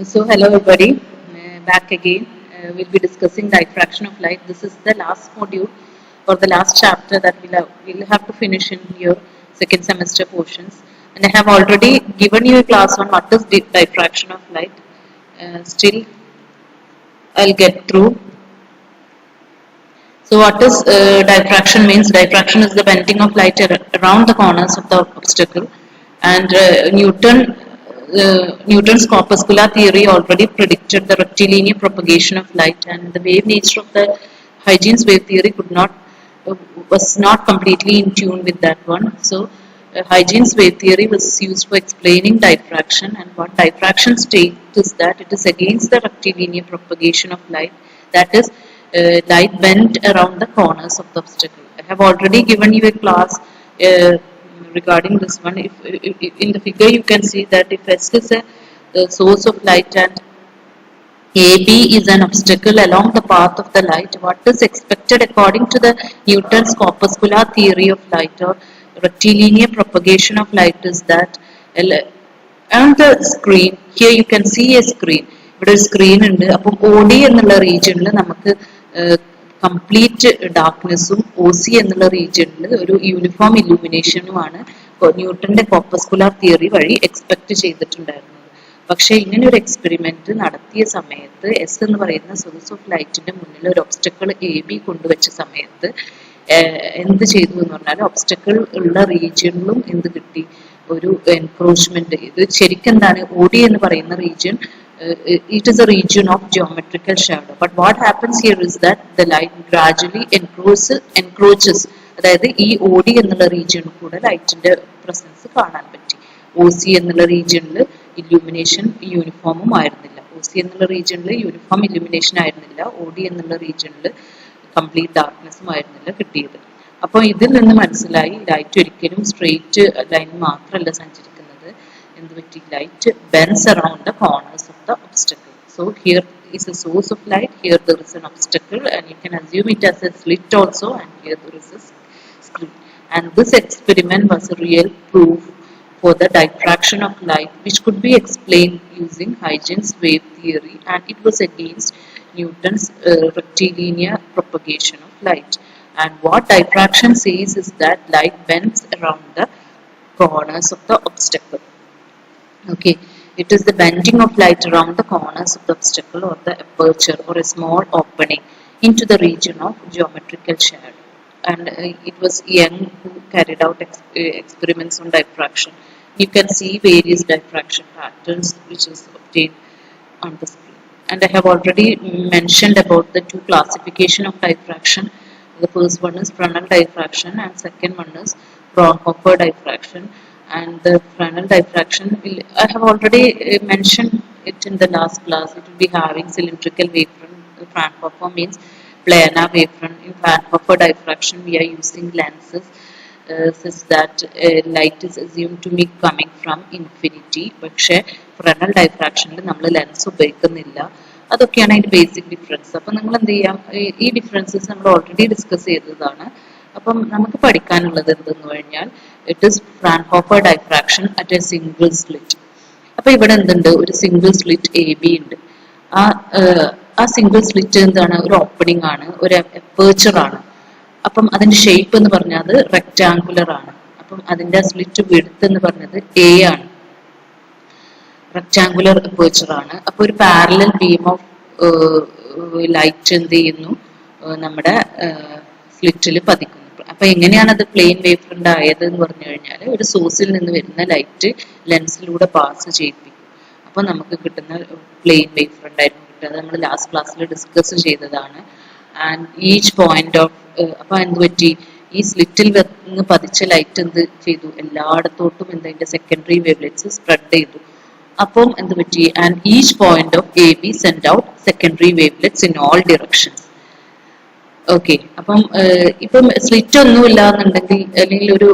So hello everybody, back again. We'll be discussing diffraction of light. This is the last module or the last chapter that we'll have to finish in your second semester portions. And I have already given you a class on what is diffraction of light. Still, I'll get through. So what is diffraction means? Diffraction is the bending of light around the corners of the obstacle, and Newton's corpuscular theory already predicted the rectilinear propagation of light, and the wave nature of the Huygens wave theory was not completely in tune with that one. So Huygens wave theory was used for explaining diffraction, and what diffraction states is that it is against the rectilinear propagation of light, that is, light bent around the corners of the obstacle. I have already given you a class regarding this one. If in the figure you can see that if S is a source of light and AB is an obstacle along the path of the light, what is expected according to the Newton's corpuscular theory of light or rectilinear propagation of light is that on the screen, here you can see a screen. ഇവിടെ ഒരു screen ഉണ്ട്. അപ്പം OD എന്നുള്ള റീജിയനിൽ നമുക്ക് complete ഡാർക്ക്നെസ്സും OC എന്നുള്ള റീജിയനിൽ ഒരു യൂണിഫോം ഇലൂമിനേഷനുമാണ് ന്യൂട്ടന്റെ കോപ്പസ്കുലാർ തിയറി വഴി എക്സ്പെക്ട് ചെയ്തിട്ടുണ്ടായിരുന്നത്. പക്ഷെ ഇങ്ങനെ ഒരു എക്സ്പെരിമെന്റ് നടത്തിയ സമയത്ത് എസ് എന്ന് പറയുന്ന സോഴ്സ് ഓഫ് ലൈറ്റിന്റെ മുന്നിൽ ഒരു ഒബ്സ്റ്റക്കിൾ AB കൊണ്ടുവച്ച സമയത്ത് എന്ത് ചെയ്തു എന്ന് പറഞ്ഞാൽ ഒബ്സ്റ്റക്കിൾ ഉള്ള റീജിയനിലും എന്ത് കിട്ടി, ഒരു എൻക്രോച്ച്മെന്റ്. ഇത് ശരിക്കും എന്താണ്, OD എന്ന് പറയുന്ന region, it is a region of geometrical shadow, but what happens here is that the light gradually encroaches, അതായത് ഈ OD എന്നുള്ള റീജിയനിൽ കൂടെ ലൈറ്റിന്റെ പ്രസൻസ് കാണാൻ പറ്റി. OC എന്നുള്ള റീജിയനിൽ ഇല്യൂമിനേഷൻ യൂണിഫോമും ആയിരുന്നില്ല. OC എന്നുള്ള റീജിയനിൽ യൂണിഫോം ഇല്യൂമിനേഷൻ ആയിരുന്നില്ല. OD എന്നുള്ള റീജിയനിൽ കംപ്ലീറ്റ് ഡാർക്ക്നെസ്സും ആയിരുന്നില്ല കിട്ടിയത്. അപ്പോൾ ഇതിൽ നിന്ന് മനസ്സിലായി ലൈറ്റ് ഒരിക്കലും സ്ട്രെയിറ്റ് ലൈൻ മാത്രമല്ല സഞ്ചരിക്കുന്നത്. എന്ത് പറ്റി, light Benz around the corners of the obstacle. So here is a source of light, here there is an obstacle, and you can assume it as a slit also, and here there is a screen. And this experiment was a real proof for the diffraction of light, which could be explained using Huygens wave theory, and it was against Newton's rectilinear propagation of light. And what diffraction says is that light bends around the corners of the obstacle. Okay, it is the bending of light around the corners of the obstacle or the aperture or a small opening into the region of geometrical shadow. And it was Young who carried out experiments on diffraction. You can see various diffraction patterns which is obtained on the screen. And I have already mentioned about the two classification of diffraction. The first one is Fresnel diffraction and second one is Fraunhofer diffraction. And the Fresnel diffraction, I have already mentioned it in the last class. It will be having cylindrical wavefront. Fraunhofer means planar wavefront. In Fraunhofer diffraction, we are using lenses such that light is assumed to be coming from infinity. പക്ഷേ Fresnel diffractionൽ നമ്മൾ lens ഉപയോഗിക്കുന്നില്ല. അതൊക്കെയാണ് അതിന്റെ basic difference. അപ്പം നിങ്ങൾ എന്ത് ചെയ്യാം, ഈ ഡിഫറൻസസ് നമ്മൾ ഓൾറെഡി ഡിസ്കസ് ചെയ്തതാണ്. അപ്പം നമുക്ക് പഠിക്കാനുള്ളത് എന്തെന്ന് കഴിഞ്ഞാൽ it is Fraunhofer diffraction at a single slit. അപ്പൊ ഇവിടെ എന്തുണ്ട്, ഒരു സിംഗിൾ സ്ലിറ്റ് AB ഉണ്ട്. ആ സിംഗിൾ സ്ലിറ്റ് എന്താണ്, ഒരു ഓപ്പണിംഗ് ആണ്, ഒരു അപ്പേർച്ചർ ആണ്. അപ്പം അതിന്റെ ഷേപ്പ് എന്ന് പറഞ്ഞാൽ അത് റെക്ടാങ്കുലർ ആണ്. അപ്പം അതിന്റെ സ്ലിറ്റ് വിഡ്ത്ത് എന്ന് പറഞ്ഞത് A ആണ്, റെക്ടാങ്കുലർ അപ്പേർച്ചർ ആണ്. അപ്പൊ ഒരു പാരലൽ ബീം ഓഫ് ലൈറ്റ് എന്ത് ചെയ്യുന്നു, നമ്മുടെ സ്ലിറ്റിൽ പതിക്കുന്നു. അപ്പൊ എങ്ങനെയാണ് അത് പ്ലെയിൻ വേവ് ഫ്രണ്ട് ആയത് എന്ന് പറഞ്ഞു കഴിഞ്ഞാൽ ഒരു സോഴ്സിൽ നിന്ന് വരുന്ന ലൈറ്റ് ലെൻസിലൂടെ പാസ് ചെയ്യിപ്പിക്കും. അപ്പൊ നമുക്ക് കിട്ടുന്ന പ്ലെയിൻ വേവ് ഫ്രണ്ട് ആയിരുന്നു കിട്ടുക. അത് നമ്മൾ ലാസ്റ്റ് ക്ലാസ്സിൽ ഡിസ്കസ് ചെയ്തതാണ്. ആൻഡ് ഈച്ച് പോയിന്റ് ഓഫ് അപ്പൊ എന്ത് പറ്റി, ഈ സ്ലിറ്റിൽ നിന്ന് പതിച്ച ലൈറ്റ് എന്ത് ചെയ്തു, എല്ലായിടത്തോട്ടും അതിന്റെ സെക്കൻഡറി വേവ്ലെറ്റ്സ് സ്പ്രെഡ് ചെയ്തു. അപ്പം എന്ത് പറ്റി, and each point of AB send out secondary wavelets in all directions. Okay, അപ്പം ഇപ്പം സ്ലിറ്റ് ഒന്നും ഇല്ലാന്നുണ്ടെങ്കിൽ അല്ലെങ്കിൽ ഒരു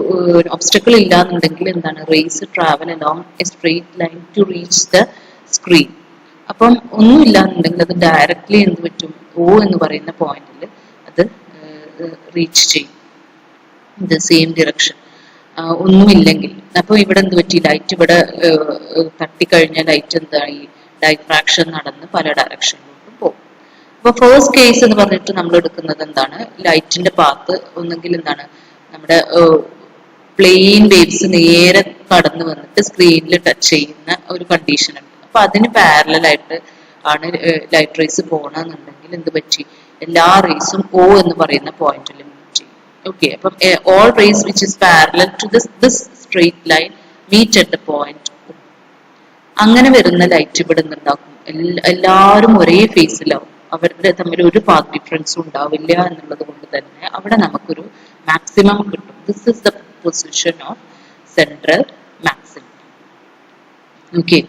ഒബ്സ്റ്റക്കിൾ ഇല്ലാന്നുണ്ടെങ്കിൽ എന്താണ്, rays travel along a straight line to reach the screen. അപ്പം ഒന്നും ഇല്ലാന്നുണ്ടെങ്കിൽ അത് ഡയറക്ട്ലി എന്ത് പറ്റും, O എന്ന് പറയുന്ന പോയിന്റിൽ അത് റീച്ച് ചെയ്യും ദ സെയിം ഡിറക്ഷൻ. ഒന്നുമില്ലെങ്കിൽ അപ്പോൾ ഇവിടെ എന്ത് പറ്റി, ലൈറ്റ് ഇവിടെ തട്ടിക്കഴിഞ്ഞ ലൈറ്റ് എന്തായി, ഡൈഫ്രാക്ഷൻ നടന്ന് പല ഡയറക്ഷനിലോട്ടും പോകും. അപ്പോൾ ഫസ്റ്റ് കേസ് എന്ന് പറഞ്ഞിട്ട് നമ്മൾ എടുക്കുന്നത് എന്താണ്, ലൈറ്റിന്റെ പാത്ത് ഒന്നെങ്കിൽ എന്താണ് നമ്മുടെ പ്ലെയിൻ വേവ്സ് നേരെ കടന്നു വന്നിട്ട് സ്ക്രീനിൽ ടച്ച് ചെയ്യുന്ന ഒരു കണ്ടീഷൻ ഉണ്ട്. അപ്പൊ അതിന് പാരലായിട്ട് ആണ് ലൈറ്റ് റേസ് പോകണമെന്നുണ്ടെങ്കിൽ എന്ത് പറ്റി, എല്ലാ റേസും O എന്ന് പറയുന്ന പോയിന്റിൽ മീറ്റ് ചെയ്യും. ഓക്കെ, അപ്പം all rays which is parallel to this straight line meet at the point O. അങ്ങനെ വരുന്ന ലൈറ്റ് ഇവിടെ നിന്നുണ്ടാക്കും, എല്ലാവരും ഒരേ ഫേസിലാവും, അവരുടെ തമ്മിൽ ഒരു പാത്ത് ഡിഫറൻസും ഉണ്ടാവില്ല എന്നുള്ളത് കൊണ്ട് തന്നെ അവിടെ നമുക്കൊരു മാക്സിമം കിട്ടും. This is the position of central maximum. Okay,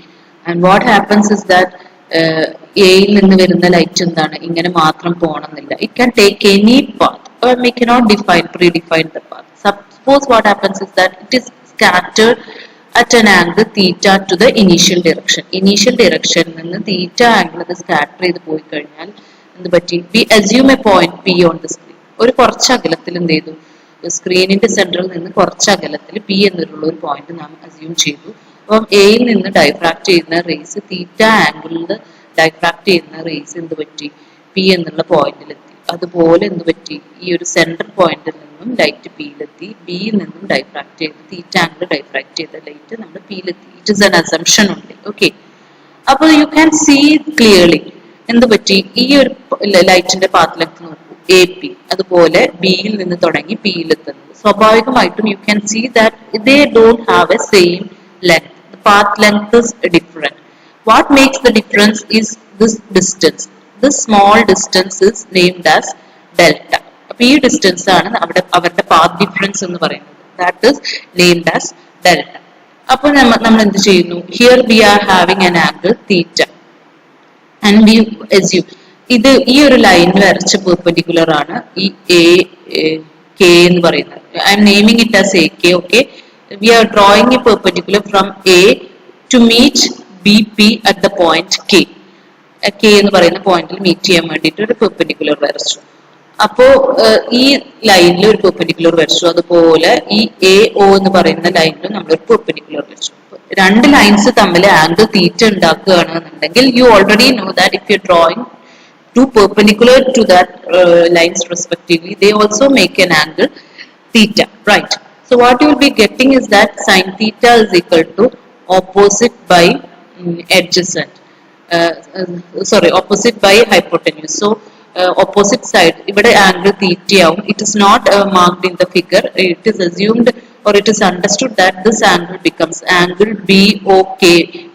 and what happens is that എയിൽ നിന്ന് വരുന്ന ലൈറ്റ് എന്താണ് ഇങ്ങനെ മാത്രം പോകണമെന്നില്ല. It can take any path, we cannot predefine the path. Suppose what happens is that it is scattered at an angle theta to the initial direction. Initial direction നിന്ന് theta angle അത് scatter ചെയ്ത് പോയി കഴിഞ്ഞാൽ എന്ത് പറ്റി, we assume a point P on the screen. ഒരു കുറച്ച് അകലത്തിൽ എന്ത് ചെയ്തു, സ്ക്രീനിന്റെ സെന്ററിൽ നിന്ന് കുറച്ച് അകലത്തിൽ P എന്നുള്ള ഒരു പോയിന്റ് നാം അസ്യൂം ചെയ്തു. അപ്പം എയിൽ നിന്ന് ഡൈഫ്രാക്ട് ചെയ്യുന്ന റേസ് തീറ്റ ആംഗിളിൽ ഡൈഫ്രാക്ട് ചെയ്യുന്ന റേസ് എന്ത് പറ്റി, P എന്നുള്ള പോയിന്റിലെത്തി. അതുപോലെ എന്ത് പറ്റി, ഈ ഒരു സെൻട്രൽ പോയിന്റിൽ നിന്നും ലൈറ്റ് പിയിലെത്തി, ബിയിൽ നിന്നും ഡൈഫ്രാക്ട് ചെയ്ത് തീറ്റ ആംഗിൾ ഡൈഫ്രാക്ട് ചെയ്ത ലൈറ്റ് നമ്മൾ പിയിലെത്തി. ഇറ്റ് ഇസ് ആൻ അസംഷൻ ഉണ്ട്. ഓക്കെ, അപ്പോൾ യു ക്യാൻ സീ ക്ലിയർലി എന്ത് പറ്റി, ഈ ഒരു ലൈറ്റിന്റെ പാത്ത് ലെങ്ത് നോക്കൂ, AP അതുപോലെ ബിയിൽ നിന്ന് തുടങ്ങി പിയിലെത്തുന്നത്. സ്വാഭാവികമായിട്ടും you can see that they don't have a same length. The path length is different. What makes the difference is this distance. This small distance is named as delta. അപ്പോൾ ഈ distance ആണ് അവരുടെ പാത്ത് ഡിഫറൻസ് എന്ന് പറയുന്നത്. That is named as delta. അപ്പോൾ നമ്മൾ എന്ത് ചെയ്യുന്നു, here we are having an angle theta and we assume ഇത് ഈ ഒരു ലൈൻ വരച്ച പെർപെൻഡിക്കുലർ ആണ് ഈ K എന്ന് പറയുന്നത്. I am naming it as AK. Okay, we are drawing a perpendicular from A to meet BP at the point K. K എന്ന് പറയുന്ന പോയിന്റിൽ മീറ്റ് ചെയ്യാൻ വേണ്ടിയിട്ട് ഒരു പെർപെൻഡിക്കുലർ വരച്ചു. അപ്പോ ഈ ലൈനിൽ ഒരു പെർപെൻഡിക്കുലർ വരച്ചു, അതുപോലെ ഈ AO എന്ന് പറയുന്ന ലൈനിൽ നമ്മൾ ഒരു പെർപെൻഡിക്കുലർ വരച്ചു. രണ്ട് ലൈൻസ് തമ്മിൽ ആംഗിൾ തീറ്റ ഉണ്ടാക്കുകയാണെന്നുണ്ടെങ്കിൽ you already know that if you drawing two perpendicular to that lines respectively, they also make an angle theta, right? So what you will be getting is that sin theta is equal to opposite by adjacent, opposite by hypotenuse. So opposite side ഇവിടെ angle theta ആവും. It is not marked in the figure. It is assumed or it is understood that this angle becomes angle BOK,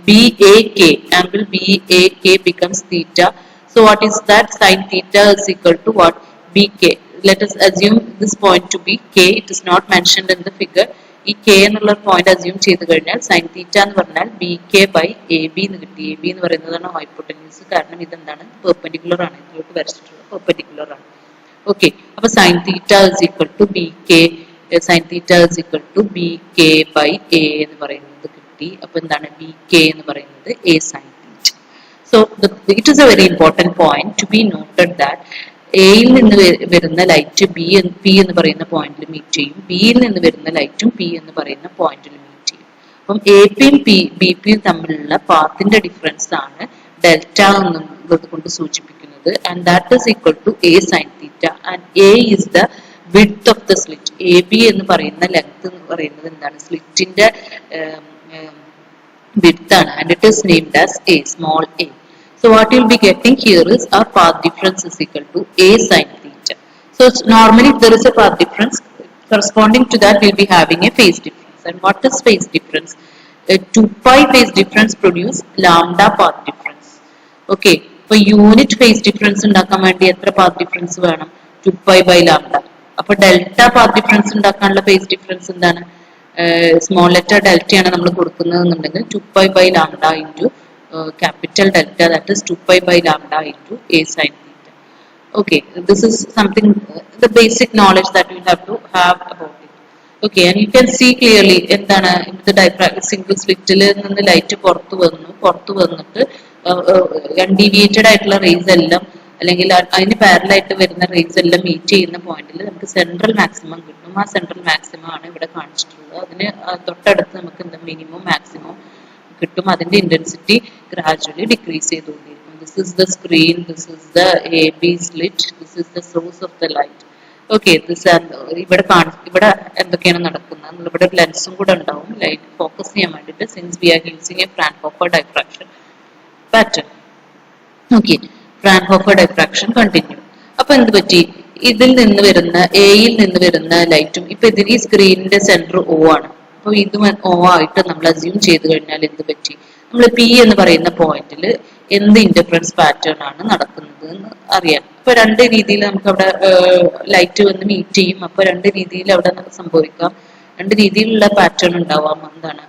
BAK. Angle BAK becomes theta. So what is that? Sin theta is equal to what? BK. Let us assume this point to be K. It is not mentioned in the figure. ഈ K എന്നുള്ള point assume ചെയ്ത് കഴിഞ്ഞാൽ sine theta എന്ന് പറഞ്ഞാൽ BK by AB എന്ന് കിട്ടി. AB എന്ന് പറയുന്നതാണ് ഹൈപ്പോട്ടന്യൂസ്. കാരണം ഇതെന്താണ്, പെർപെൻഡിക്കുലർ ആണ്, ഇതിലോട്ട് വരച്ചിട്ടുള്ള പെർപെൻഡിക്കുലർ ആണ്. ഓക്കെ, അപ്പൊ sine theta is equal to BK, sine theta is equal to BK by A എന്ന് പറയുന്നത് കിട്ടി. അപ്പൊ എന്താണ് BK എന്ന് പറയുന്നത് A sine. So it is a very important point to be noted that എയിൽ നിന്ന് വരുന്ന ലൈറ്റ് P എന്ന് പറയുന്ന പോയിന്റിൽ മീറ്റ് ചെയ്യും, ബിയിൽ നിന്ന് വരുന്ന ലൈറ്റും P എന്ന് പറയുന്ന പോയിന്റിൽ മീറ്റ് ചെയ്യും. അപ്പം APയും BPയും തമ്മിലുള്ള പാത്തിന്റെ ഡിഫറൻസ് ആണ് ഡെൽറ്റ എന്നുള്ളത് കൊണ്ട് സൂചിപ്പിക്കുന്നത്. And that is equal to A sine theta and A is the width of the slit. AB എന്ന് പറയുന്ന ലെങ്ത് എന്ന് പറയുന്നത് എന്താണ്, സ്ലിറ്റിന്റെ width ആണ്, and it is named as A, small a. So what you will be getting here is our path difference is equal to A sin theta. So normally if there is a path difference, corresponding to that we will be having a phase difference. And what is phase difference? 2 pi phase difference produce lambda path difference. Okay, for unit phase difference ഉണ്ടാക്കാൻ വേണ്ടി എത്ര path difference വേണം? 2 pi by lambda. അപ്പോൾ delta path difference ഉണ്ടാക്കാനുള്ള phase difference എന്താണ്? Small letter delta ആണ് നമ്മൾ കൊടുക്കുന്നതെന്നുണ്ടെങ്കിൽ 2 pi by lambda into capital delta, that is 2 pi by lambda into A sin theta. Okay, this is something, the basic knowledge that you have to have about it. Okay, and you can see clearly എന്താണ് the diaphragm single slit-ൽ നിന്ന് light പുറത്തു വന്നിട്ട് undeviated ആയിട്ടുള്ള raise എല്ലാം അല്ലെങ്കിൽ അതിന് പാരലായിട്ട് വരുന്ന റേസ് എല്ലാം മീറ്റ് ചെയ്യുന്ന പോയിന്റിൽ നമുക്ക് സെൻട്രൽ മാക്സിമം കിട്ടും. ആ സെൻട്രൽ മാക്സിമം ആണ് ഇവിടെ കാണിച്ചിട്ടുള്ളത്. അതിന് തൊട്ടടുത്ത് നമുക്ക് എന്താ മിനിമം മാക്സിമം കിട്ടും. അതിന്റെ ഇന്റൻസിറ്റി ഗ്രാജുവലി ഡിക്രീസ് ചെയ്തുകൊണ്ടിരിക്കും. This is the screen, this is the A B slit, this is the source of the light. Okay, ഇവിടെ എന്തൊക്കെയാണ് നടക്കുന്നത്, ഇവിടെ ഒരു ലെൻസും കൂടെ ഉണ്ടാവും ലൈറ്റ് ഫോക്കസ് ചെയ്യാൻ വേണ്ടിയിട്ട്, since we are using a Fraunhofer diffraction pattern. Okay, Fraunhofer diffraction continue. അപ്പൊ എന്ത് പറ്റി, ഇതിൽ നിന്ന് വരുന്ന എയിൽ നിന്ന് വരുന്ന ലൈറ്റും ഇപ്പൊ ഇതിന് ഈ സ്ക്രീനിന്റെ സെന്റർ ഒ ആണ്. അപ്പൊ ഇത് ഒ ആയിട്ട് നമ്മൾ അസ്യൂം ചെയ്ത് കഴിഞ്ഞാൽ എന്ത് പറ്റി, നമ്മൾ പി എന്ന് പറയുന്ന പോയിന്റിൽ എന്ത് ഇന്റർഫറൻസ് പാറ്റേൺ ആണ് നടക്കുന്നത് എന്ന് അറിയാം. ഇപ്പൊ രണ്ട് രീതിയിൽ നമുക്ക് അവിടെ ലൈറ്റ് വന്ന് മീറ്റ് ചെയ്യും. അപ്പൊ രണ്ട് രീതിയിൽ അവിടെ സംഭവിക്കാം, രണ്ട് രീതിയിലുള്ള പാറ്റേൺ ഉണ്ടാവാം. എന്താണ്,